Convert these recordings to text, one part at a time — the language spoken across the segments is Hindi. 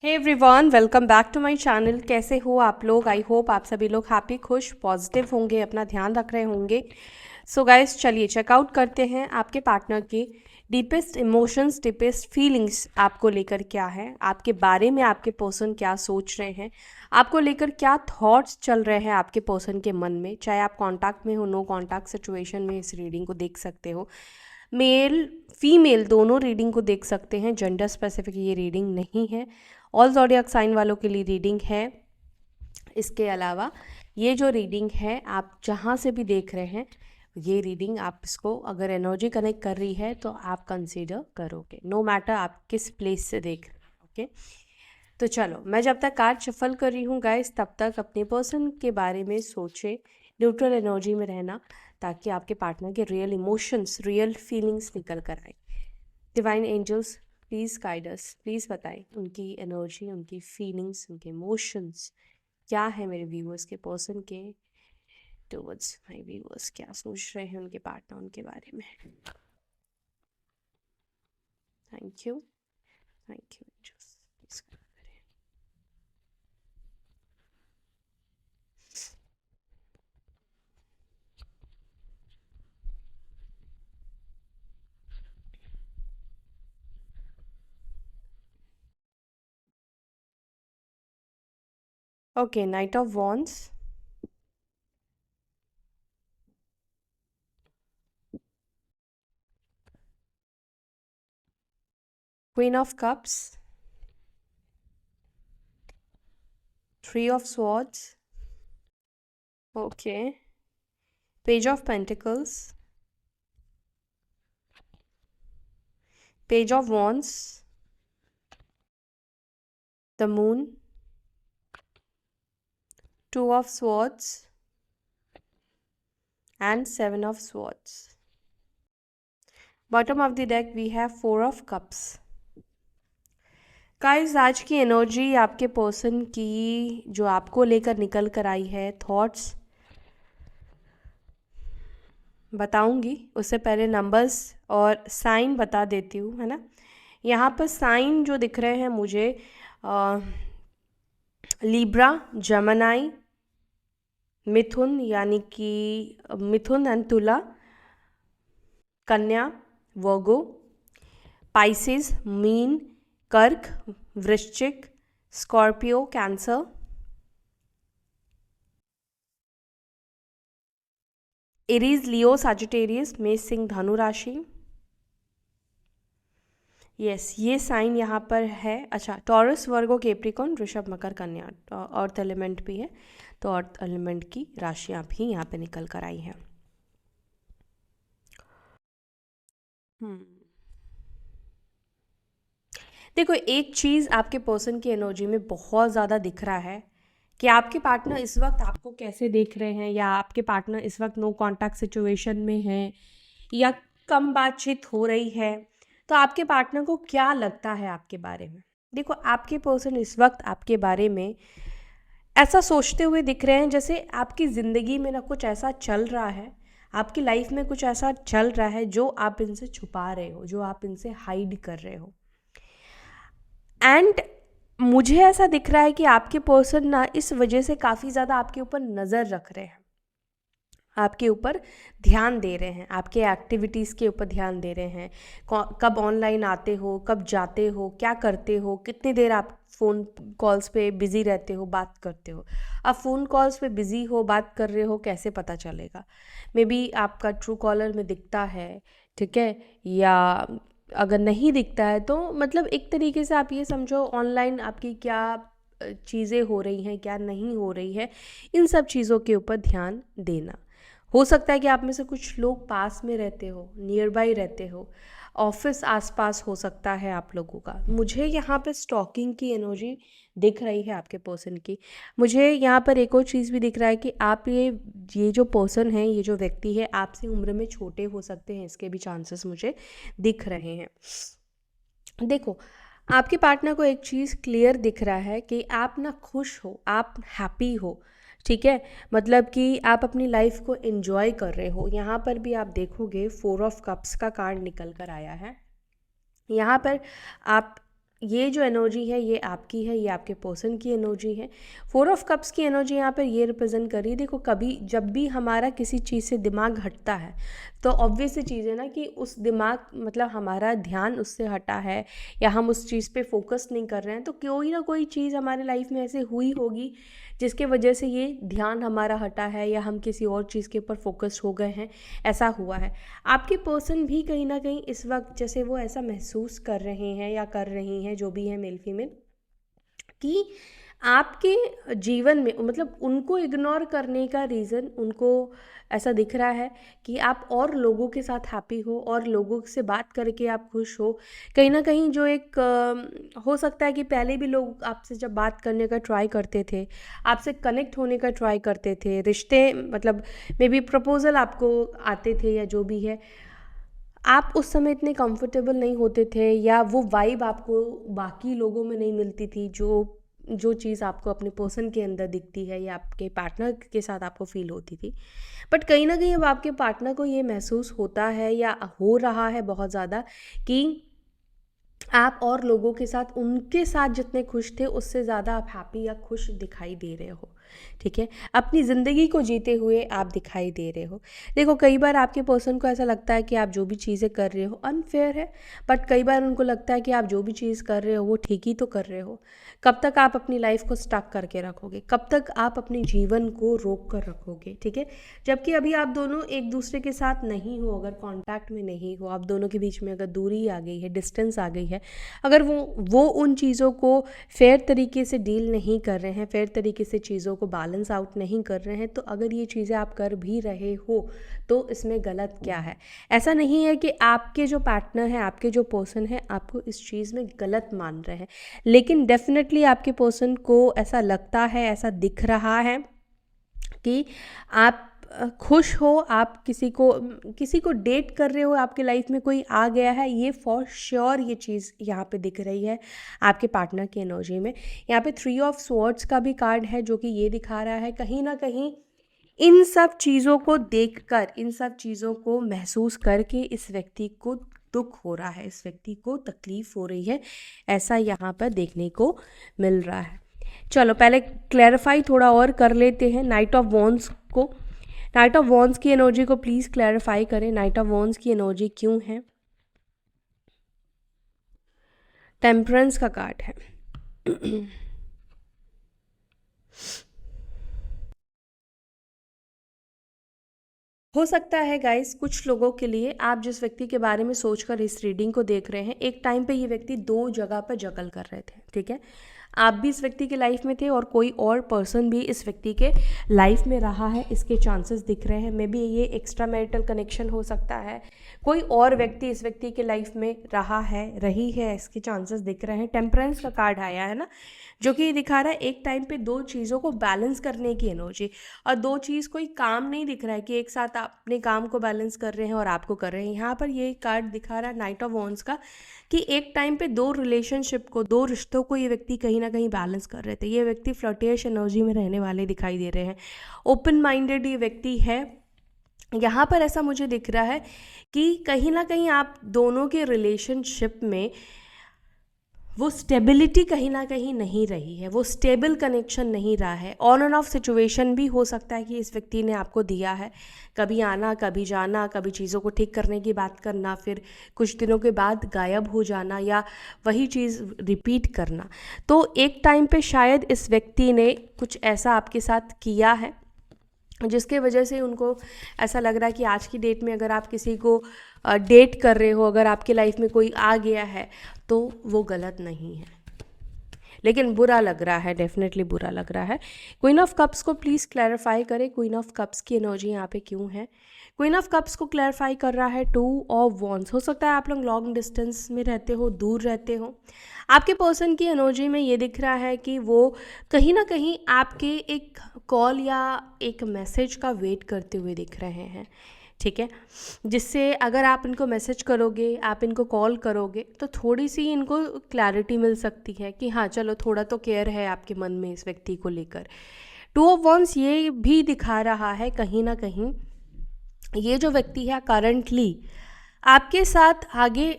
Hey everyone, welcome back to my channel. कैसे हो आप लोग? आई होप आप सभी लोग हैप्पी, खुश, पॉजिटिव होंगे, अपना ध्यान रख रहे होंगे। सो गाइस, चलिए चेकआउट करते हैं आपके पार्टनर की डीपेस्ट इमोशंस, डीपेस्ट फीलिंग्स आपको लेकर क्या है, आपके बारे में आपके पर्सन क्या सोच रहे हैं, आपको लेकर क्या थॉट्स चल रहे हैं आपके पर्सन के मन में। चाहे आप कॉन्टैक्ट में हो, नो कॉन्टैक्ट सिचुएशन में इस रीडिंग को देख सकते हो। मेल फीमेल दोनों रीडिंग को देख सकते हैं, जेंडर स्पेसिफिक ये रीडिंग नहीं है। ऑल ज़ोडिएक साइन वालों के लिए रीडिंग है। इसके अलावा ये जो रीडिंग है, आप जहाँ से भी देख रहे हैं, ये रीडिंग आप इसको अगर एनर्जी कनेक्ट कर रही है तो आप कंसीडर करोगे, नो मैटर आप किस प्लेस से देख रहे हैं। ओके, तो चलो मैं जब तक कार्ड शफल कर रही हूँ गाइस, तब तक अपने पर्सन के बारे में सोचे, न्यूट्रल एनर्जी में रहना, ताकि आपके पार्टनर के रियल इमोशंस, रियल फीलिंग्स निकल कर आए। Divine angels please guide us, please बताएं उनकी एनर्जी, उनकी फीलिंग्स, उनके इमोशंस क्या है मेरे व्यूअर्स के पर्सन के टुवर्ड्स माय व्यूअर्स, क्या सोच रहे हैं उनके पार्टनर उनके बारे में। Thank you, thank you angels, please करें। Okay, knight of wands, queen of cups, three of swords, okay, page of pentacles, page of wands, the moon, two of swords and seven of swords. Bottom of the deck we have four of cups. Guys, आज की एनर्जी आपके पर्सन की जो आपको लेकर निकल कर आई है, थॉट्स बताऊंगी, उससे पहले नंबर्स और साइन बता देती हूँ, है ना। यहाँ पर साइन जो दिख रहे हैं मुझे, लिब्रा, जमनाई, मिथुन यानी कि मिथुन एंड तुला, कन्या, वर्गो, पाइसेस, मीन, कर्क, वृश्चिक, स्कॉर्पियो, कैंसर, एरीज, लियो, सजिटेरियस, मेष, सिंह, धनु राशि। यस, ये साइन यहाँ पर है। अच्छा, टॉरस, वर्गो, केप्रिकॉन, वृषभ, मकर, कन्या, अर्थ एलिमेंट भी है, तो अर्थ एलिमेंट की राशियाँ भी यहाँ पे निकल कर आई हैं। देखो, एक चीज़ आपके पर्सन की एनर्जी में बहुत ज़्यादा दिख रहा है कि आपके पार्टनर इस वक्त आपको कैसे देख रहे हैं, या आपके पार्टनर इस वक्त नो कॉन्टैक्ट सिचुएशन में है, या कम बातचीत हो रही है, तो आपके पार्टनर को क्या लगता है आपके बारे में। देखो, आपके पर्सन इस वक्त आपके बारे में ऐसा सोचते हुए दिख रहे हैं जैसे आपकी ज़िंदगी में ना कुछ ऐसा चल रहा है, आपकी लाइफ में कुछ ऐसा चल रहा है जो आप इनसे छुपा रहे हो, जो आप इनसे हाइड कर रहे हो। एंड मुझे ऐसा दिख रहा है कि आपके पर्सन ना इस वजह से काफ़ी ज़्यादा आपके ऊपर नज़र रख रहे हैं, आपके ऊपर ध्यान दे रहे हैं, आपके एक्टिविटीज़ के ऊपर ध्यान दे रहे हैं। कब ऑनलाइन आते हो, कब जाते हो, क्या करते हो, कितनी देर आप फ़ोन कॉल्स पे बिज़ी रहते हो, बात करते हो। आप फ़ोन कॉल्स पे बिज़ी हो, बात कर रहे हो, कैसे पता चलेगा? मे बी आपका ट्रू कॉलर में दिखता है, ठीक है, या अगर नहीं दिखता है तो मतलब एक तरीके से आप ये समझो ऑनलाइन आपकी क्या चीज़ें हो रही हैं, क्या नहीं हो रही है, इन सब चीज़ों के ऊपर ध्यान देना। हो सकता है कि आप में से कुछ लोग पास में रहते हो, नियर बाई रहते हो, ऑफिस आसपास हो सकता है आप लोगों का। मुझे यहाँ पे स्टॉकिंग की एनर्जी दिख रही है आपके पर्सन की। मुझे यहाँ पर एक और चीज़ भी दिख रहा है कि आप ये जो पर्सन है, ये जो व्यक्ति है, आपसे उम्र में छोटे हो सकते हैं, इसके भी चांसेस मुझे दिख रहे हैं। देखो, आपके पार्टनर को एक चीज़ क्लियर दिख रहा है कि आप ना खुश हो, आप हैप्पी हो, ठीक है, मतलब कि आप अपनी लाइफ को एंजॉय कर रहे हो। यहाँ पर भी आप देखोगे फोर ऑफ कप्स का कार्ड निकल कर आया है। यहाँ पर आप ये जो एनर्जी है ये आपकी है, ये आपके पर्सन की एनर्जी है। 4 ऑफ कप्स की एनर्जी यहाँ पर ये रिप्रेजेंट कर रही है। देखो, कभी जब भी हमारा किसी चीज़ से दिमाग हटता है तो ऑब्वियस सी चीज़ है ना कि उस दिमाग मतलब हमारा ध्यान उससे हटा है या हम उस चीज़ पे फोकस नहीं कर रहे हैं, तो कोई ना कोई चीज़ हमारे लाइफ में ऐसे हुई होगी जिसके वजह से ये ध्यान हमारा हटा है या हम किसी और चीज़ के ऊपर फोकस हो गए हैं, ऐसा हुआ है। आपके पर्सन भी कहीं ना कहीं इस वक्त जैसे वो ऐसा महसूस कर रहे हैं या कर रही हैं, जो भी है मेल फीमेल, कि आपके जीवन में मतलब उनको इग्नोर करने का रीज़न उनको ऐसा दिख रहा है कि आप और लोगों के साथ हैप्पी हो और लोगों से बात करके आप खुश हो। कहीं ना कहीं जो एक हो सकता है कि पहले भी लोग आपसे जब बात करने का ट्राई करते थे, आपसे कनेक्ट होने का ट्राई करते थे, रिश्ते मतलब मे बी प्रपोज़ल आपको आते थे या जो भी है, आप उस समय इतने कंफर्टेबल नहीं होते थे या वो वाइब आपको बाकी लोगों में नहीं मिलती थी, जो जो चीज़ आपको अपने पर्सन के अंदर दिखती है या आपके पार्टनर के साथ आपको फील होती थी। बट कहीं ना कहीं अब आपके पार्टनर को ये महसूस होता है या हो रहा है बहुत ज़्यादा कि आप और लोगों के साथ उनके साथ जितने खुश थे उससे ज़्यादा आप हैप्पी या खुश दिखाई दे रहे हो। ठीक है, अपनी ज़िंदगी को जीते हुए आप दिखाई दे रहे हो। देखो, कई बार आपके पर्सन को ऐसा लगता है कि आप जो भी चीज़ें कर रहे हो अनफेयर है, बट कई बार उनको लगता है कि आप जो भी चीज़ कर रहे हो वो ठीक ही तो कर रहे हो। कब तक आप अपनी लाइफ को स्टक करके रखोगे, कब तक आप अपने जीवन को रोक कर रखोगे। ठीक है, जबकि अभी आप दोनों एक दूसरे के साथ नहीं हो, अगर कांटेक्ट में नहीं हो, आप दोनों के बीच में अगर दूरी आ गई है, डिस्टेंस आ गई है, अगर वो उन चीज़ों को फेयर तरीके से डील नहीं कर रहे हैं, फेयर तरीके से चीज़ों को बैलेंस आउट नहीं कर रहे हैं, तो अगर ये चीज़ें आप कर भी रहे हो तो इसमें गलत क्या है। ऐसा नहीं है कि आपके जो पार्टनर हैं, आपके जो पर्सन हैं, आपको इस चीज़ में गलत मान रहे हैं, लेकिन डेफिनेटली आपके पर्सन को ऐसा लगता है, ऐसा दिख रहा है कि आप खुश हो, आप किसी को डेट कर रहे हो, आपके लाइफ में कोई आ गया है, ये फॉर श्योर ये चीज़ यहाँ पे दिख रही है आपके पार्टनर की एनर्जी में। यहाँ पे 3 ऑफ स्वॉर्ड्स का भी कार्ड है जो कि ये दिखा रहा है कहीं ना कहीं इन सब चीज़ों को देखकर, इन सब चीज़ों को महसूस करके इस व्यक्ति को दुख हो रहा है, इस व्यक्ति को तकलीफ हो रही है, ऐसा यहाँ पर देखने को मिल रहा है। चलो पहले क्लैरिफाई थोड़ा और कर लेते हैं नाइट ऑफ वॉन्ड्स को। नाइट ऑफ वॉन्ड्स की एनर्जी को प्लीज़ क्लैरिफाई करें, नाइट ऑफ वॉन्ड्स की एनर्जी क्यों है। टेम्परेंस का कार्ड है। हो सकता है गाइस कुछ लोगों के लिए आप जिस व्यक्ति के बारे में सोचकर इस रीडिंग को देख रहे हैं, एक टाइम पे ये व्यक्ति 2 जगह पर जगल कर रहे थे। ठीक है, आप भी इस व्यक्ति के लाइफ में थे और कोई और पर्सन भी इस व्यक्ति के लाइफ में रहा है, इसके चांसेस दिख रहे हैं। मे बी ये एक्स्ट्रा मैरिटल कनेक्शन हो सकता है, कोई और व्यक्ति इस व्यक्ति के लाइफ में रहा है, रही है, इसके चांसेस दिख रहे हैं। टेम्परेंस का कार्ड आया है ना, जो कि दिखा रहा है एक टाइम पे 2 चीज़ों को बैलेंस करने की एनर्जी। और 2 चीज़ कोई काम नहीं दिख रहा है कि एक साथ आप अपने काम को बैलेंस कर रहे हैं और आपको कर रहे हैं। यहाँ पर ये कार्ड दिखा रहा है नाइट ऑफ वॉन्ड्स का कि एक टाइम पे 2 रिलेशनशिप को, 2 रिश्तों को ये व्यक्ति कहीं ना कहीं बैलेंस कर रहे थे। ये व्यक्ति फ्लर्टियश एनर्जी में रहने वाले दिखाई दे रहे हैं, ओपन माइंडेड ये व्यक्ति है। यहाँ पर ऐसा मुझे दिख रहा है कि कहीं ना कहीं आप दोनों के रिलेशनशिप में वो स्टेबिलिटी कहीं ना कहीं नहीं रही है, वो स्टेबल कनेक्शन नहीं रहा है। ऑन एंड ऑफ सिचुएशन भी हो सकता है कि इस व्यक्ति ने आपको दिया है, कभी आना कभी जाना, कभी चीज़ों को ठीक करने की बात करना, फिर कुछ दिनों के बाद गायब हो जाना या वही चीज़ रिपीट करना। तो एक टाइम पे शायद इस व्यक्ति ने कुछ ऐसा आपके साथ किया है जिसके वजह से उनको ऐसा लग रहा है कि आज की डेट में अगर आप किसी को डेट कर रहे हो, अगर आपकी लाइफ में कोई आ गया है तो वो गलत नहीं है, लेकिन बुरा लग रहा है, डेफिनेटली बुरा लग रहा है। क्वीन ऑफ कप्स को प्लीज़ क्लैरिफाई करें, क्वीन ऑफ कप्स की एनर्जी यहाँ पे क्यों है। क्वीन ऑफ कप्स को क्लैरिफाई कर रहा है 2 ऑफ वॉन्ड्स। हो सकता है आप लोग लॉन्ग डिस्टेंस में रहते हो, दूर रहते हो। आपके पर्सन की एनर्जी में ये दिख रहा है कि वो कहीं ना कहीं आपके एक कॉल या एक मैसेज का वेट करते हुए दिख रहे हैं। ठीक है, जिससे अगर आप इनको मैसेज करोगे, आप इनको कॉल करोगे तो थोड़ी सी इनको क्लैरिटी मिल सकती है कि हाँ चलो थोड़ा तो केयर है आपके मन में इस व्यक्ति को लेकर। 2 ऑफ वॉन्ड्स ये भी दिखा रहा है कहीं ना कहीं ये जो व्यक्ति है करंटली आपके साथ आगे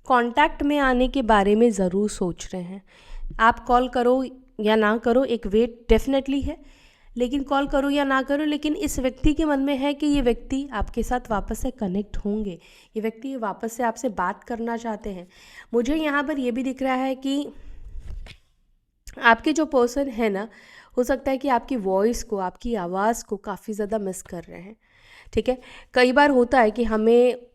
कांटेक्ट में आने के बारे में ज़रूर सोच रहे हैं। आप कॉल करो या ना करो, एक वेट डेफिनेटली है, लेकिन कॉल करो या ना करो, लेकिन इस व्यक्ति के मन में है कि ये व्यक्ति आपके साथ वापस से कनेक्ट होंगे, ये व्यक्ति वापस से आपसे बात करना चाहते हैं। मुझे यहाँ पर ये भी दिख रहा है कि आपके जो पर्सन है ना, हो सकता है कि आपकी वॉइस को, आपकी आवाज़ को काफ़ी ज़्यादा मिस कर रहे हैं। ठीक है, कई बार होता है कि हमें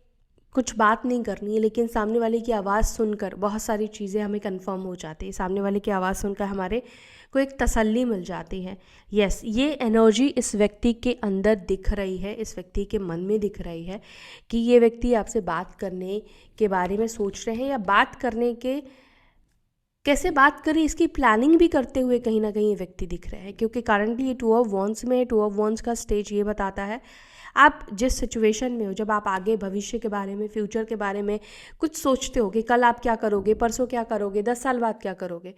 कुछ बात नहीं करनी है, लेकिन सामने वाले की आवाज़ सुनकर बहुत सारी चीज़ें हमें कंफर्म हो जाती है। सामने वाले की आवाज़ सुनकर हमारे को एक तसल्ली मिल जाती है। यस, ये एनर्जी इस व्यक्ति के अंदर दिख रही है, इस व्यक्ति के मन में दिख रही है कि ये व्यक्ति आपसे बात करने के बारे में सोच रहे हैं, या बात करने के कैसे बात करें इसकी प्लानिंग भी करते हुए कहीं ना कहीं ये व्यक्ति दिख रहे हैं। क्योंकि करंटली ये 2 ऑफ वॉन्ड्स में है। 2 ऑफ वॉन्ड्स का स्टेज ये बताता है आप जिस सिचुएशन में हो, जब आप आगे भविष्य के बारे में, फ्यूचर के बारे में कुछ सोचते हो कि कल आप क्या करोगे, परसों क्या करोगे, 10 साल बाद क्या करोगे,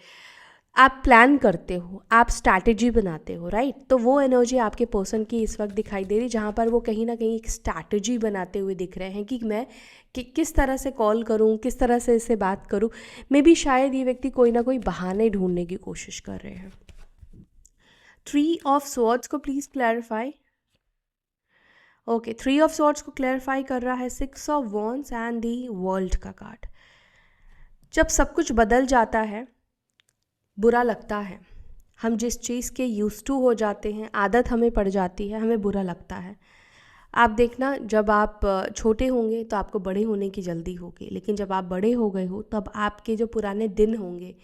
आप प्लान करते हो, आप स्ट्रैटेजी बनाते हो, राइट। तो वो एनर्जी आपके पर्सन की इस वक्त दिखाई दे रही, जहाँ पर वो कहीं ना कहीं एक स्ट्रैटेजी बनाते हुए दिख रहे हैं कि मैं किस तरह से कॉल करूँ, किस तरह से इससे बात करूँ। मे बी शायद ये व्यक्ति कोई ना कोई बहाने ढूंढने की कोशिश कर रहे हैं। 3 ऑफ स्वॉर्ड्स को please clarify. Okay, 3 of swords को क्लैरिफाई कर रहा है 6 of wands and the world का कार्ड। जब सब कुछ बदल जाता है, बुरा लगता है। हम जिस चीज़ के यूज़ टू हो जाते हैं, आदत हमें पड़ जाती है, हमें बुरा लगता है। आप देखना, जब आप छोटे होंगे तो आपको बड़े होने की जल्दी होगी, लेकिन जब आप बड़े हो गए हो तब आपके जो पुराने दिन होंगे,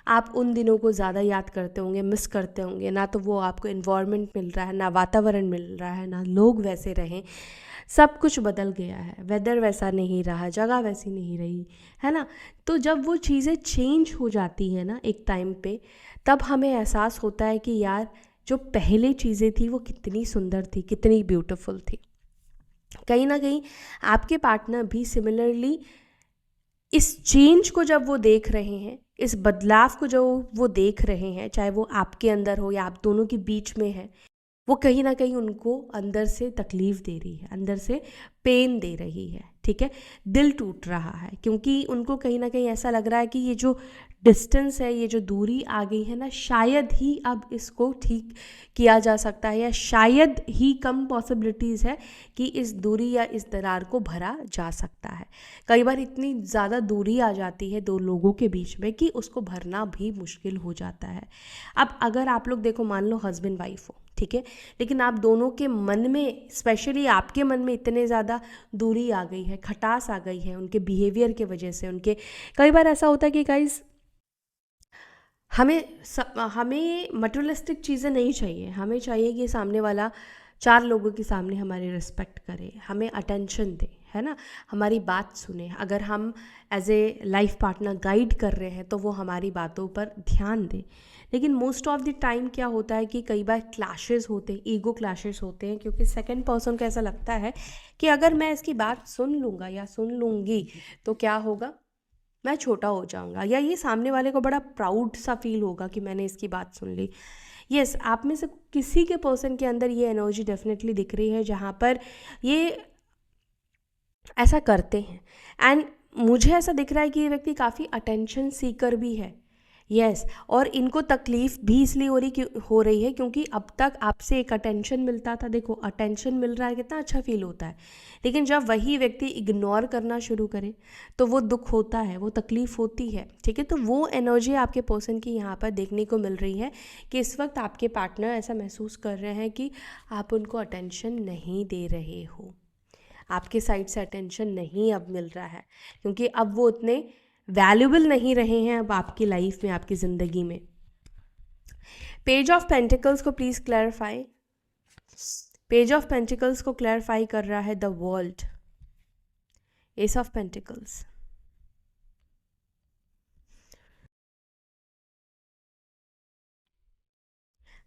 आप उन दिनों को ज़्यादा याद करते होंगे, मिस करते होंगे। ना तो वो आपको इन्वायरमेंट मिल रहा है, ना वातावरण मिल रहा है, ना लोग वैसे रहें। सब कुछ बदल गया है, वेदर वैसा नहीं रहा, जगह वैसी नहीं रही, है ना। तो जब वो चीज़ें चेंज हो जाती हैं ना एक टाइम पे, तब हमें एहसास होता है कि यार जो पहले चीज़ें थी वो कितनी सुंदर थी, कितनी ब्यूटीफुल थी। कहीं ना कहीं आपके पार्टनर भी सिमिलरली इस चेंज को जब वो देख रहे हैं, इस बदलाव को जो वो देख रहे हैं, चाहे वो आपके अंदर हो या आप दोनों के बीच में है, वो कहीं ना कहीं उनको अंदर से तकलीफ़ दे रही है, अंदर से पेन दे रही है। ठीक है, दिल टूट रहा है, क्योंकि उनको कहीं ना कहीं ऐसा लग रहा है कि ये जो डिस्टेंस है, ये जो दूरी आ गई है ना, शायद ही अब इसको ठीक किया जा सकता है, या शायद ही कम पॉसिबिलिटीज़ है कि इस दूरी या इस दरार को भरा जा सकता है। कई बार इतनी ज़्यादा दूरी आ जाती है दो लोगों के बीच में कि उसको भरना भी मुश्किल हो जाता है। अब अगर आप लोग देखो, मान लो हस्बैंड वाइफ हो, ठीक है, लेकिन आप दोनों के मन में, स्पेशली आपके मन में इतने ज़्यादा दूरी आ गई है, खटास आ गई है उनके बिहेवियर के वजह से, उनके, कई बार ऐसा होता है कि गाइस हमें मटेरियलिस्टिक चीज़ें नहीं चाहिए, हमें चाहिए कि सामने वाला 4 लोगों के सामने हमारी रिस्पेक्ट करे, हमें अटेंशन दे, है ना, हमारी बात सुने। अगर हम as a life partner guide कर रहे हैं तो वो हमारी बातों पर ध्यान दे। लेकिन मोस्ट ऑफ द टाइम क्या होता है कि कई बार क्लैशेस होते हैं, ईगो क्लैशेस होते हैं, क्योंकि सेकंड पर्सन को ऐसा लगता है कि अगर मैं इसकी बात सुन लूँगा या सुन लूँगी तो क्या होगा, मैं छोटा हो जाऊंगा, या ये सामने वाले को बड़ा प्राउड सा फील होगा कि मैंने इसकी बात सुन ली। यस, आप में से किसी के पर्सन के अंदर ये एनर्जी डेफिनेटली दिख रही है, जहाँ पर ये ऐसा करते हैं। एंड मुझे ऐसा दिख रहा है कि ये व्यक्ति काफ़ी अटेंशन सीकर भी है। यस, और इनको तकलीफ़ भी इसलिए हो रही है क्योंकि अब तक आपसे एक अटेंशन मिलता था। देखो, अटेंशन मिल रहा है, कितना अच्छा फील होता है, लेकिन जब वही व्यक्ति इग्नोर करना शुरू करे तो वो दुख होता है, वो तकलीफ़ होती है। ठीक है, तो वो एनर्जी आपके पर्सन की यहाँ पर देखने को मिल रही है कि इस वक्त आपके पार्टनर ऐसा महसूस कर रहे हैं कि आप उनको अटेंशन नहीं दे रहे हो, आपके साइड से अटेंशन नहीं अब मिल रहा है, क्योंकि अब वो उतने वैल्यूबल नहीं रहे हैं अब आपकी लाइफ में, आपकी ज़िंदगी में। पेज ऑफ पेंटिकल्स को please clarify. Page of pentacles को क्लैरिफाई कर रहा है the world. S of pentacles,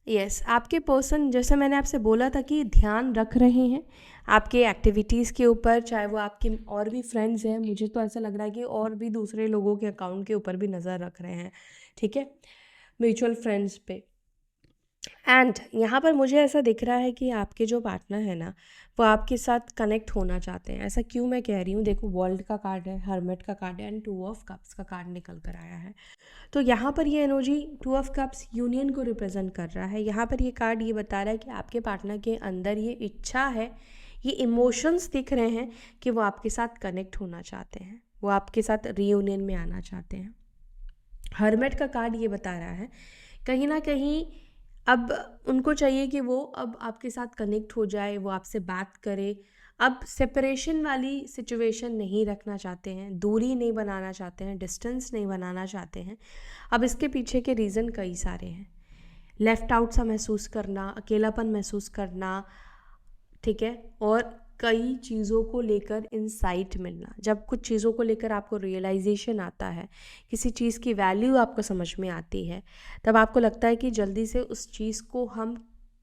yes, आपके पर्सन, जैसे मैंने आपसे बोला था कि ध्यान रख रहे हैं आपके एक्टिविटीज़ के ऊपर, चाहे वो आपके और भी फ्रेंड्स हैं, मुझे तो ऐसा लग रहा है कि और भी दूसरे लोगों के अकाउंट के ऊपर भी नज़र रख रहे हैं। ठीक है, म्यूचुअल फ्रेंड्स पे, एंड यहाँ पर मुझे ऐसा दिख रहा है कि आपके जो पार्टनर है ना, वो आपके साथ कनेक्ट होना चाहते हैं। ऐसा क्यों मैं कह रही हूँ, देखो वर्ल्ड का कार्ड है, हर्मिट का कार्ड है एंड टू ऑफ कप्स का कार्ड निकल कर आया है। तो यहाँ पर ये energy two of cups union को रिप्रेजेंट कर रहा है। यहाँ पर ये कार्ड ये बता रहा है कि आपके पार्टनर के अंदर ये इच्छा है, ये इमोशंस दिख रहे हैं कि वो आपके साथ कनेक्ट होना चाहते हैं, वो आपके साथ रीयूनियन में आना चाहते हैं। हर्मिट का कार्ड ये बता रहा है कहीं ना कहीं अब उनको चाहिए कि वो अब आपके साथ कनेक्ट हो जाए, वो आपसे बात करे। अब सेपरेशन वाली सिचुएशन नहीं रखना चाहते हैं, दूरी नहीं बनाना चाहते हैं, डिस्टेंस नहीं बनाना चाहते हैं। अब इसके पीछे के रीज़न कई सारे हैं। लेफ़्ट आउट सा महसूस करना, अकेलापन महसूस करना, ठीक है, और कई चीज़ों को लेकर इंसाइट मिलना। जब कुछ चीज़ों को लेकर आपको रियलाइजेशन आता है, किसी चीज़ की वैल्यू आपको समझ में आती है, तब आपको लगता है कि जल्दी से उस चीज़ को हम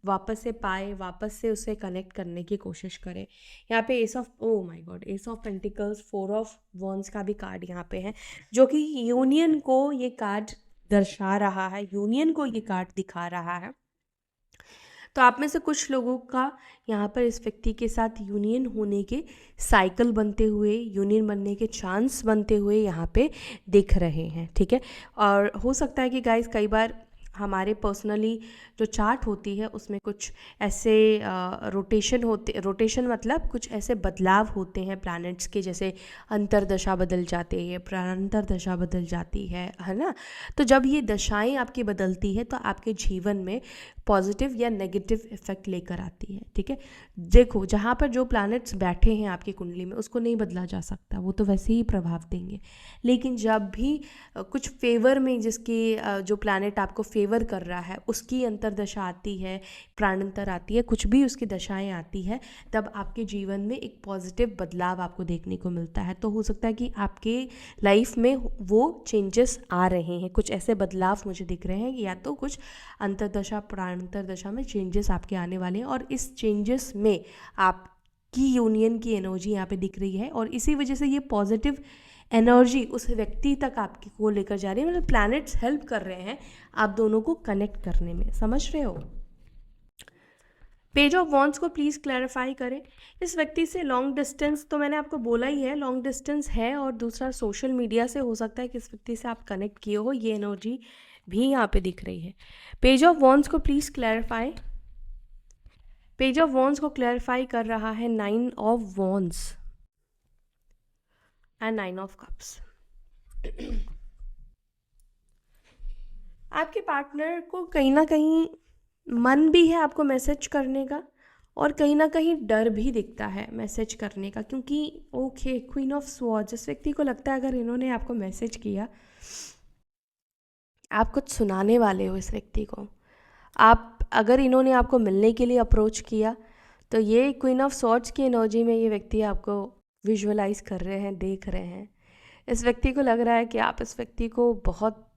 वापस से पाए, वापस से उसे कनेक्ट करने की कोशिश करें। यहाँ पे S of, oh my God, S of pentacles, four of wands का भी कार्ड यहाँ पे है, जो कि यूनियन को ये कार्ड दर्शा रहा है, यूनियन को ये कार्ड दिखा रहा है। तो आप में से कुछ लोगों का यहाँ पर इस व्यक्ति के साथ यूनियन होने के साइकिल बनते हुए, यूनियन बनने के चांस बनते हुए यहाँ पे दिख रहे हैं, ठीक है। और हो सकता है कि गाइस कई बार हमारे पर्सनली जो चार्ट होती है उसमें कुछ ऐसे रोटेशन मतलब कुछ ऐसे बदलाव होते हैं प्लैनेट्स के, जैसे अंतरदशा बदल जाते हैं, प्रांतरदशा बदल जाती है ना। तो जब ये दशाएं आपकी बदलती है तो आपके जीवन में पॉजिटिव या नेगेटिव इफेक्ट लेकर आती है, ठीक है। देखो जहाँ पर जो प्लैनेट्स बैठे हैं आपकी कुंडली में उसको नहीं बदला जा सकता, वो तो वैसे ही प्रभाव देंगे। लेकिन जब भी कुछ फेवर में जिसकी जो प्लैनेट आपको फेवर कर रहा है उसकी अंतरदशा आती है, प्राणांतर आती है, कुछ भी उसकी दशाएं आती है, तब आपके जीवन में एक पॉजिटिव बदलाव आपको देखने को मिलता है। तो हो सकता है कि आपके लाइफ में वो चेंजेस आ रहे हैं, कुछ ऐसे बदलाव मुझे दिख रहे हैं, या तो कुछ अंतरदशा प्राणांतरदशा में चेंजेस आपके आने वाले हैं, और इस चेंजेस में आपकी यूनियन की एनर्जी यहाँ पे दिख रही है, और इसी वजह से ये पॉजिटिव एनर्जी उस व्यक्ति तक आपकी को लेकर जा रही है। मतलब प्लैनेट्स हेल्प कर रहे हैं आप दोनों को कनेक्ट करने में, समझ रहे हो। पेज ऑफ वॉन्ड्स को प्लीज़ क्लैरिफाई करें। इस व्यक्ति से लॉन्ग डिस्टेंस तो मैंने आपको बोला ही है, लॉन्ग डिस्टेंस है, और दूसरा सोशल मीडिया से हो सकता है कि इस व्यक्ति से आप कनेक्ट किए हो, ये एनर्जी भी यहाँ पे दिख रही है। पेज ऑफ वॉन्ड्स को please clarify. Page of wands को क्लैरिफाई कर रहा है nine of wands and nine of cups. आपके पार्टनर को कहीं ना कहीं मन भी है आपको मैसेज करने का, और कहीं ना कहीं डर भी दिखता है मैसेज करने का, क्योंकि ओके क्वीन ऑफ स्वॉर्ड्स, इस व्यक्ति को लगता है अगर इन्होंने आपको मैसेज किया, आप कुछ सुनाने वाले हो इस व्यक्ति को। आप अगर इन्होंने आपको मिलने के लिए अप्रोच किया तो ये क्वीन ऑफ स्वॉर्ड्स की एनर्जी में ये व्यक्ति आपको विजुअलाइज कर रहे हैं, देख रहे हैं। इस व्यक्ति को लग रहा है कि आप इस व्यक्ति को बहुत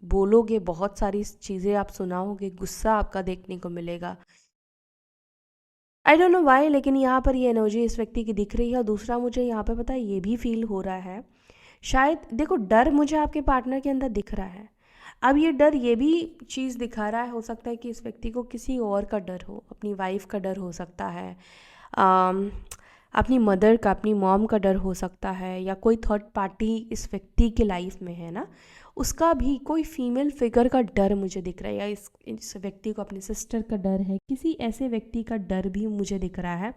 बोलोगे, बहुत सारी चीज़ें आप सुनाओगे, गुस्सा आपका देखने को मिलेगा। आई डोंट नो वाई, लेकिन यहाँ पर ये एनर्जी इस व्यक्ति की दिख रही है। और दूसरा मुझे यहाँ पे पता है ये भी फील हो रहा है, शायद देखो डर मुझे आपके पार्टनर के अंदर दिख रहा है। अब ये डर ये भी चीज़ दिखा रहा है, हो सकता है कि इस व्यक्ति को किसी और का डर हो, अपनी वाइफ का डर हो सकता है, अपनी मदर का, अपनी मॉम का डर हो सकता है, या कोई थर्ड पार्टी इस व्यक्ति के लाइफ में है ना, उसका भी कोई फीमेल फिगर का डर मुझे दिख रहा है, या इस व्यक्ति को अपनी सिस्टर का डर है, किसी ऐसे व्यक्ति का डर भी मुझे दिख रहा है,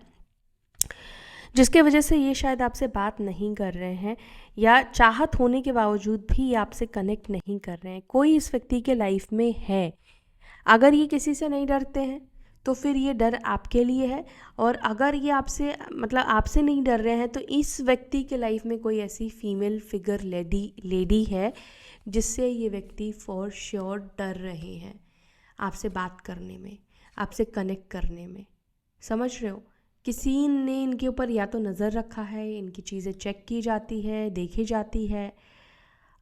जिसके वजह से ये शायद आपसे बात नहीं कर रहे हैं, या चाहत होने के बावजूद भी ये आपसे कनेक्ट नहीं कर रहे हैं। कोई इस व्यक्ति के लाइफ में है। अगर ये किसी से नहीं डरते हैं तो फिर ये डर आपके लिए है, और अगर ये आपसे मतलब आपसे नहीं डर रहे हैं तो इस व्यक्ति के लाइफ में कोई ऐसी फीमेल फिगर लेडी है जिससे ये व्यक्ति फॉर श्योर डर रहे हैं आपसे बात करने में, आपसे कनेक्ट करने में, समझ रहे हो। किसी ने इनके ऊपर या तो नज़र रखा है, इनकी चीज़ें चेक की जाती है, देखी जाती है।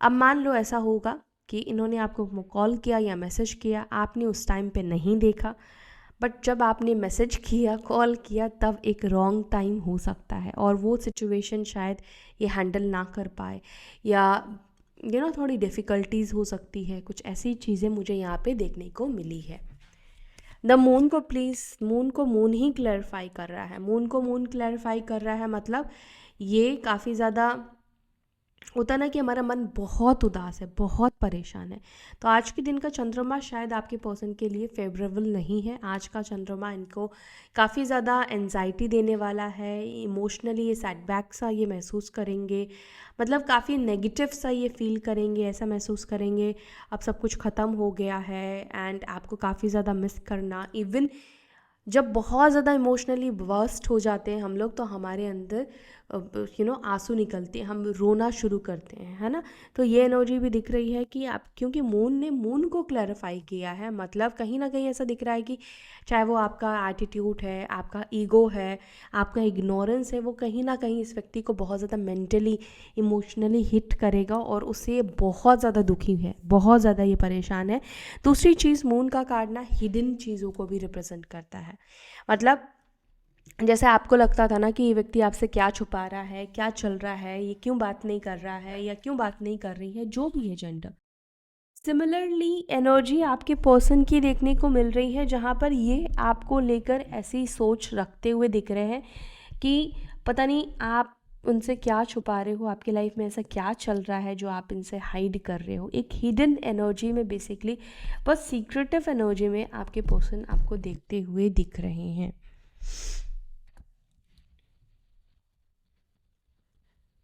अब मान लो ऐसा होगा कि इन्होंने आपको कॉल किया या मैसेज किया, आपने उस टाइम पे नहीं देखा, बट जब आपने मैसेज किया, कॉल किया, तब एक रॉन्ग टाइम हो सकता है, और वो सिचुएशन शायद ये हैंडल ना कर पाए, या थोड़ी डिफ़िकल्टीज़ हो सकती है। कुछ ऐसी चीज़ें मुझे यहाँ पे देखने को मिली है। द मून को प्लीज़, मून को मून ही क्लैरिफाई कर रहा है, मून को मून क्लैरिफाई कर रहा है, मतलब ये काफ़ी ज़्यादा होता है ना कि हमारा मन बहुत उदास है, बहुत परेशान है, तो आज के दिन का चंद्रमा शायद आपके पर्सन के लिए फेवरेबल नहीं है। आज का चंद्रमा इनको काफ़ी ज़्यादा एंजाइटी देने वाला है, इमोशनली ये सेटबैक सा ये महसूस करेंगे, मतलब काफ़ी नेगेटिव सा ये फील करेंगे, ऐसा महसूस करेंगे अब सब कुछ ख़त्म हो गया है, एंड आपको काफ़ी ज़्यादा मिस करना। इवन जब बहुत ज़्यादा इमोशनली वर्स्ट हो जाते हैं हम लोग, तो हमारे अंदर आंसू निकलते हैं, हम रोना शुरू करते हैं, है ना। तो ये एनर्जी भी दिख रही है कि आप, क्योंकि मून ने मून को क्लैरिफाई किया है, मतलब कहीं ना कहीं ऐसा दिख रहा है कि चाहे वो आपका एटीट्यूड है, आपका ईगो है, आपका इग्नोरेंस है, वो कहीं ना कहीं इस व्यक्ति को बहुत ज़्यादा मेंटली इमोशनली हिट करेगा और उससे ये बहुत ज़्यादा दुखी है, बहुत ज़्यादा ये परेशान है। दूसरी चीज़, मून का कार्ड ना हिडन चीज़ों को भी रिप्रेजेंट करता है, मतलब जैसे आपको लगता था ना कि ये व्यक्ति आपसे क्या छुपा रहा है, क्या चल रहा है, ये क्यों बात नहीं कर रहा है या क्यों बात नहीं कर रही है, जो भी है जेंडर। सिमिलरली एनर्जी आपके पर्सन की देखने को मिल रही है, जहाँ पर ये आपको लेकर ऐसी सोच रखते हुए दिख रहे हैं कि पता नहीं आप उनसे क्या छुपा रहे हो, आपकी लाइफ में ऐसा क्या चल रहा है जो आप इनसे हाइड कर रहे हो। एक हिडन एनर्जी में बेसिकली, बस सीक्रेटिव एनर्जी में आपके पर्सन आपको देखते हुए दिख रहे हैं।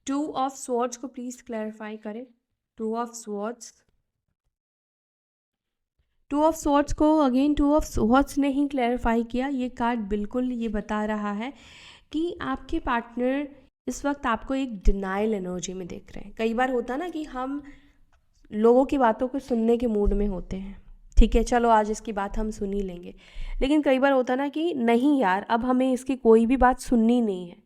टू ऑफ स्वॉर्ड्स को प्लीज क्लैरिफाई करें। To of swords, to of swords को अगेन टू ऑफ स्वॉर्ड्स ने ही क्लैरिफाई किया। ये कार्ड बिल्कुल ये बता रहा है कि आपके पार्टनर इस वक्त आपको एक डिनाइल एनर्जी में देख रहे हैं। कई बार होता ना कि हम लोगों की बातों को सुनने के मूड में होते हैं, ठीक है चलो आज इसकी बात हम सुन ही लेंगे, लेकिन कई बार होता ना कि नहीं यार, अब हमें इसकी कोई भी बात सुननी नहीं है,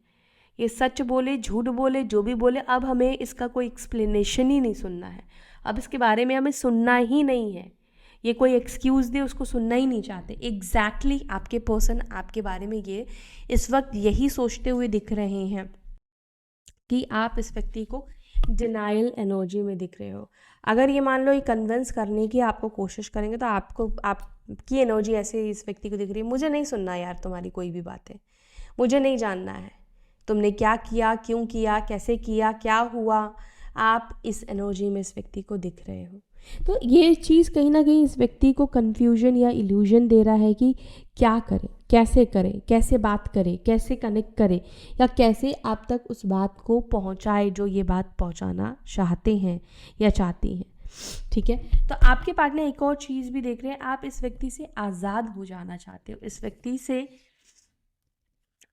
ये सच बोले झूठ बोले जो भी बोले, अब हमें इसका कोई एक्सप्लेनेशन ही नहीं सुनना है, अब इसके बारे में हमें सुनना ही नहीं है, ये कोई एक्सक्यूज़ दे उसको सुनना ही नहीं चाहते। एग्जैक्टली आपके पर्सन आपके बारे में ये इस वक्त यही सोचते हुए दिख रहे हैं कि आप इस व्यक्ति को डिनाइल एनर्जी में दिख रहे हो। अगर ये मान लो ये कन्विंस करने की आपको कोशिश करेंगे, तो आपकी एनर्जी ऐसे इस व्यक्ति को दिख रही है, मुझे नहीं सुनना यार तुम्हारी कोई भी बातें, मुझे नहीं जानना है तुमने क्या किया, क्यों किया, कैसे किया, क्या हुआ, आप इस एनर्जी में इस व्यक्ति को दिख रहे हो। तो ये चीज़ कहीं ना कहीं इस व्यक्ति को कन्फ्यूजन या इल्यूजन दे रहा है कि क्या करें, कैसे बात करें, कैसे कनेक्ट करें, या कैसे आप तक उस बात को पहुंचाए जो ये बात पहुंचाना चाहते हैं या चाहती हैं। ठीक है, तो आपके पार्टनर एक और चीज़ भी देख रहे हैं, आप इस व्यक्ति से आज़ाद हो जाना चाहते हो, इस व्यक्ति से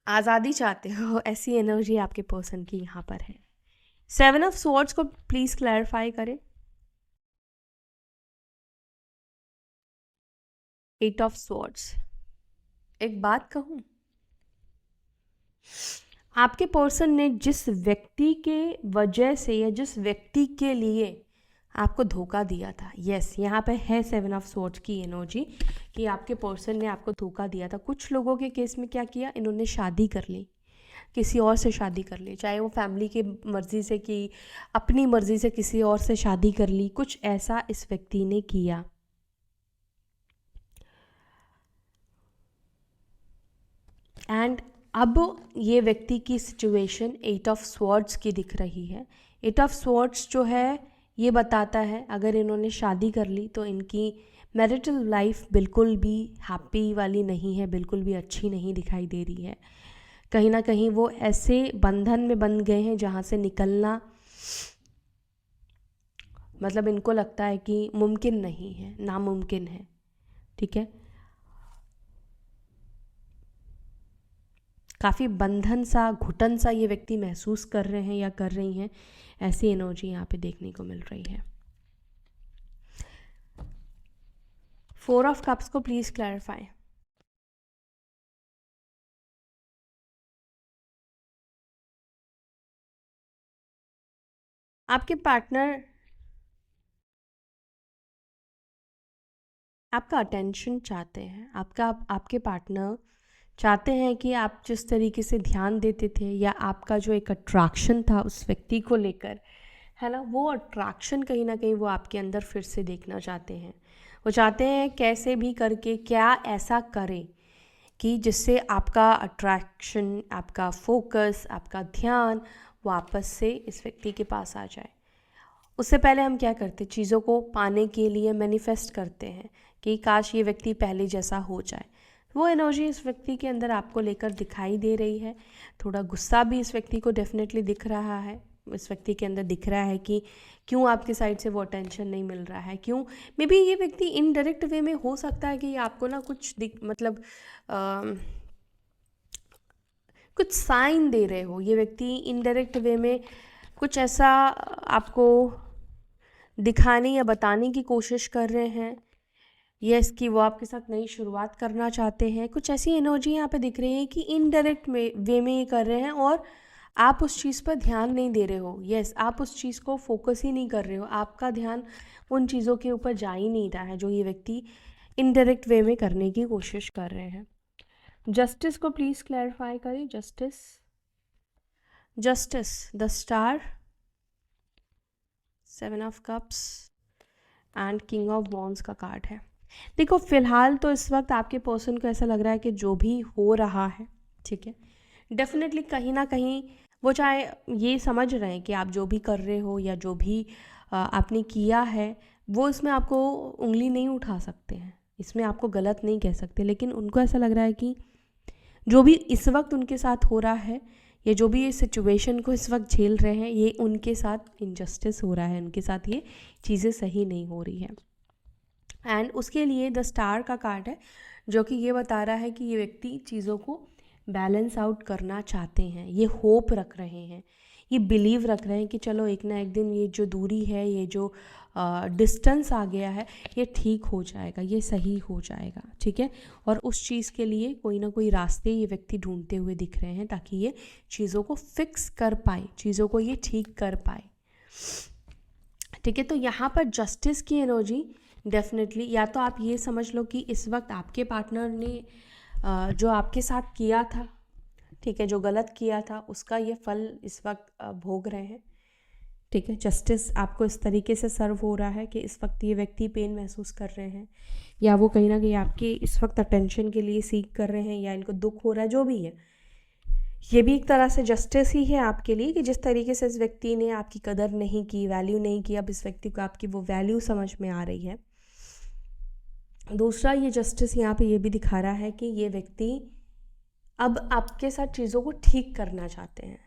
आज़ादी चाहते हो, ऐसी एनर्जी आपके पर्सन की यहाँ पर है। 7 ऑफ स्वॉर्ड्स को प्लीज़ क्लैरिफाई करें। 8 ऑफ स्वॉर्ड्स, एक बात कहूँ, आपके पर्सन ने जिस व्यक्ति के वजह से या जिस व्यक्ति के लिए आपको धोखा दिया था, यस यहाँ पे है 7 ऑफ स्वॉर्ड्स की एनर्जी कि आपके पर्सन ने आपको धोखा दिया था। कुछ लोगों के केस में क्या किया, इन्होंने शादी कर ली, किसी और से शादी कर ली, चाहे वो फैमिली की मर्ज़ी से की, अपनी मर्ज़ी से किसी और से शादी कर ली, कुछ ऐसा इस व्यक्ति ने किया। एंड अब ये व्यक्ति की सिचुएशन 8 ऑफ स्वॉर्ड्स की दिख रही है। 8 ऑफ स्वॉर्ड्स जो है ये बताता है अगर इन्होंने शादी कर ली तो इनकी मैरिटल लाइफ बिल्कुल भी हैप्पी वाली नहीं है, बिल्कुल भी अच्छी नहीं दिखाई दे रही है। कहीं ना कहीं वो ऐसे बंधन में बंध गए हैं जहाँ से निकलना मतलब इनको लगता है कि मुमकिन नहीं है, नामुमकिन है। ठीक है, काफ़ी बंधन सा, घुटन सा ये व्यक्ति महसूस कर रहे हैं या कर रही हैं, ऐसी एनर्जी यहाँ पे देखने को मिल रही है। 4 ऑफ कप्स को प्लीज क्लैरिफाई। आपके पार्टनर आपका अटेंशन चाहते हैं, आपके पार्टनर चाहते हैं कि आप जिस तरीके से ध्यान देते थे या आपका जो एक अट्रैक्शन था उस व्यक्ति को लेकर, है ना, वो अट्रैक्शन कहीं ना कहीं वो आपके अंदर फिर से देखना चाहते हैं। वो चाहते हैं कैसे भी करके क्या ऐसा करें कि जिससे आपका अट्रैक्शन, आपका फोकस, आपका ध्यान वापस से इस व्यक्ति के पास आ जाए। उससे पहले हम क्या करते हैं, चीज़ों को पाने के लिए मैनिफेस्ट करते हैं कि काश ये व्यक्ति पहले जैसा हो जाए। वो एनर्जी इस व्यक्ति के अंदर आपको लेकर दिखाई दे रही है। थोड़ा गुस्सा भी इस व्यक्ति को डेफिनेटली दिख रहा है। इस व्यक्ति के अंदर दिख रहा है कि क्यों आपकी साइड से वो अटेंशन नहीं मिल रहा है, क्यों। मे बी ये व्यक्ति इनडायरेक्ट वे में हो सकता है कि आपको ना कुछ मतलब कुछ साइन दे रहे हो। ये व्यक्ति इनडायरेक्ट वे में कुछ ऐसा आपको दिखाने या बताने की कोशिश कर रहे हैं। यस, कि वो आपके साथ नई शुरुआत करना चाहते हैं। कुछ ऐसी एनर्जी यहाँ पे दिख रही है कि इनडायरेक्ट वे में ये कर रहे हैं और आप उस चीज़ पर ध्यान नहीं दे रहे हो। यस, आप उस चीज़ को फोकस ही नहीं कर रहे हो। आपका ध्यान उन चीज़ों के ऊपर जा ही नहीं रहा है जो ये व्यक्ति इनडायरेक्ट वे में करने की कोशिश कर रहे हैं। जस्टिस को प्लीज़ क्लैरिफाई करें। Justice, justice, the star, 7 of cups and king of wands का कार्ड है। देखो, फिलहाल तो इस वक्त आपके पर्सन को ऐसा लग रहा है कि जो भी हो रहा है, ठीक है, डेफिनेटली कहीं ना कहीं वो चाहे ये समझ रहे हैं कि आप जो भी कर रहे हो या जो भी आपने किया है, वो इसमें आपको उंगली नहीं उठा सकते हैं, इसमें आपको गलत नहीं कह सकते। लेकिन उनको ऐसा लग रहा है कि जो भी इस वक्त उनके साथ हो रहा है, ये जो भी ये सिचुएशन को इस वक्त झेल रहे हैं, ये उनके साथ इनजस्टिस हो रहा है, उनके साथ ये चीज़ें सही नहीं हो रही है। एंड उसके लिए द स्टार का कार्ड है जो कि ये बता रहा है कि ये व्यक्ति चीज़ों को बैलेंस आउट करना चाहते हैं। ये होप रख रहे हैं, ये बिलीव रख रहे हैं कि चलो एक ना एक दिन ये जो दूरी है, ये जो डिस्टेंस आ गया है, ये ठीक हो जाएगा, ये सही हो जाएगा, ठीक है। और उस चीज़ के लिए कोई ना कोई रास्ते ये व्यक्ति ढूंढते हुए दिख रहे हैं ताकि ये चीज़ों को फिक्स कर पाए, चीज़ों को ये ठीक कर पाए, ठीक है। तो यहाँ पर जस्टिस की एनर्जी डेफिनेटली, या तो आप ये समझ लो कि इस वक्त आपके पार्टनर ने जो आपके साथ किया था, ठीक है, जो गलत किया था, उसका ये फल इस वक्त भोग रहे हैं, ठीक है। जस्टिस आपको इस तरीके से सर्व हो रहा है कि इस वक्त ये व्यक्ति पेन महसूस कर रहे हैं, या वो कहीं ना कहीं आपके इस वक्त अटेंशन के लिए सीख कर रहे हैं, या इनको दुख हो रहा है, जो भी है, ये भी एक तरह से जस्टिस ही है आपके लिए कि जिस तरीके से इस व्यक्ति ने आपकी कदर नहीं की, वैल्यू नहीं की, अब इस व्यक्ति को आपकी वो वैल्यू समझ में आ रही है। दूसरा, ये जस्टिस यहाँ पे ये भी दिखा रहा है कि ये व्यक्ति अब आपके साथ चीज़ों को ठीक करना चाहते हैं,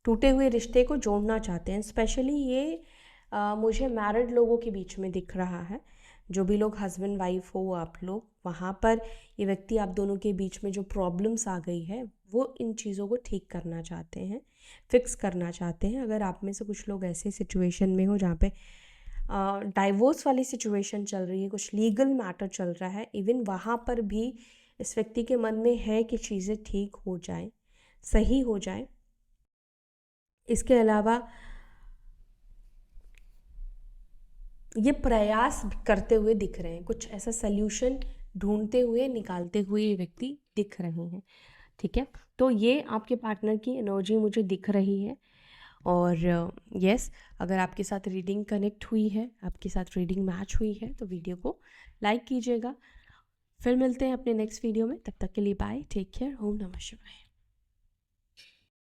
टूटे हुए रिश्ते को जोड़ना चाहते हैं। स्पेशली ये मुझे मैरिड लोगों के बीच में दिख रहा है। जो भी लोग हस्बैंड वाइफ हो आप लोग, वहाँ पर ये व्यक्ति आप दोनों के बीच में जो प्रॉब्लम्स आ गई है, वो इन चीज़ों को ठीक करना चाहते हैं, फिक्स करना चाहते हैं। अगर आप में से कुछ लोग ऐसे सिचुएशन में हो जहाँ पे डाइवोर्स वाली सिचुएशन चल रही है, कुछ लीगल मैटर चल रहा है, इवन वहाँ पर भी इस व्यक्ति के मन में है कि चीज़ें ठीक हो जाए, सही हो जाए। इसके अलावा ये प्रयास करते हुए दिख रहे हैं, कुछ ऐसा सल्यूशन ढूंढते हुए, निकालते हुए ये व्यक्ति दिख रहे हैं, ठीक है। तो ये आपके पार्टनर की एनर्जी मुझे दिख रही है। और यस, अगर आपके साथ रीडिंग कनेक्ट हुई है, आपके साथ रीडिंग मैच हुई है, तो वीडियो को लाइक कीजिएगा। फिर मिलते हैं अपने नेक्स्ट वीडियो में, तब तक के लिए बाय, टेक केयर, ओम नमः शिवाय।